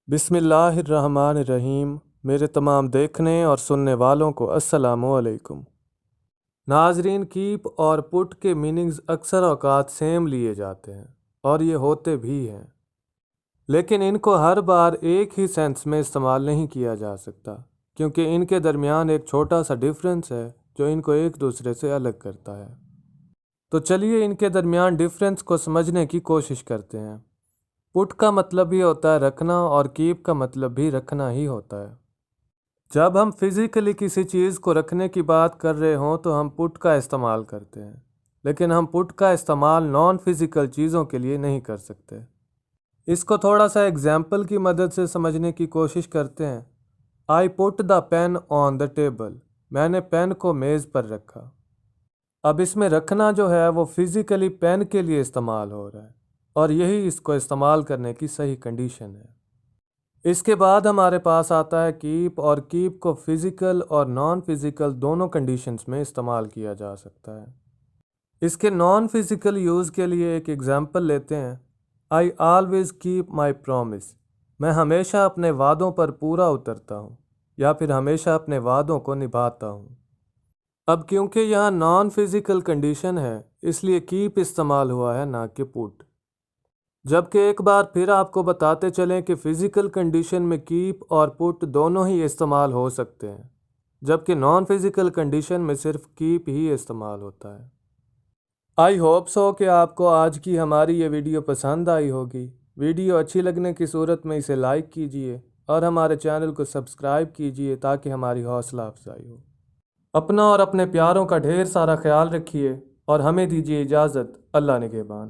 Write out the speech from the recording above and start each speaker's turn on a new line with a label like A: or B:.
A: بسم اللہ الرحمن الرحیم۔ میرے تمام دیکھنے اور سننے والوں کو السلام علیکم۔ ناظرین، کیپ اور پٹ کے میننگز اکثر اوقات سیم لیے جاتے ہیں اور یہ ہوتے بھی ہیں، لیکن ان کو ہر بار ایک ہی سینس میں استعمال نہیں کیا جا سکتا، کیونکہ ان کے درمیان ایک چھوٹا سا ڈیفرنس ہے جو ان کو ایک دوسرے سے الگ کرتا ہے۔ تو چلیے ان کے درمیان ڈیفرنس کو سمجھنے کی کوشش کرتے ہیں۔ پٹ کا مطلب بھی ہوتا ہے رکھنا اور کیپ کا مطلب بھی رکھنا ہی ہوتا ہے۔ جب ہم فزیکلی کسی چیز کو رکھنے کی بات کر رہے ہوں تو ہم پٹ کا استعمال کرتے ہیں، لیکن ہم پٹ کا استعمال نان فزیکل چیزوں کے لیے نہیں کر سکتے۔ اس کو تھوڑا سا ایگزامپل کی مدد سے سمجھنے کی کوشش کرتے ہیں۔ I put the pen on the table۔ میں نے پین کو میز پر رکھا۔ اب اس میں رکھنا جو ہے وہ فزیکلی پین کے لیے استعمال ہو رہا ہے، اور یہی اس کو استعمال کرنے کی صحیح کنڈیشن ہے۔ اس کے بعد ہمارے پاس آتا ہے کیپ، اور کیپ کو فزیکل اور نان فزیکل دونوں کنڈیشنز میں استعمال کیا جا سکتا ہے۔ اس کے نان فزیکل یوز کے لیے ایک ایگزامپل لیتے ہیں۔ I always keep my promise۔ میں ہمیشہ اپنے وعدوں پر پورا اترتا ہوں، یا پھر ہمیشہ اپنے وعدوں کو نبھاتا ہوں۔ اب کیونکہ یہاں نان فزیکل کنڈیشن ہے، اس لیے کیپ استعمال ہوا ہے، نہ کہ پٹ۔ جبکہ ایک بار پھر آپ کو بتاتے چلیں کہ فزیکل کنڈیشن میں کیپ اور پٹ دونوں ہی استعمال ہو سکتے ہیں، جبکہ نان فزیکل کنڈیشن میں صرف کیپ ہی استعمال ہوتا ہے۔ آئی ہوپ سو کہ آپ کو آج کی ہماری یہ ویڈیو پسند آئی ہوگی۔ ویڈیو اچھی لگنے کی صورت میں اسے لائک کیجئے اور ہمارے چینل کو سبسکرائب کیجئے تاکہ ہماری حوصلہ افزائی ہو۔ اپنا اور اپنے پیاروں کا ڈھیر سارا خیال رکھیے اور ہمیں دیجیے اجازت۔ اللہ نگہبان۔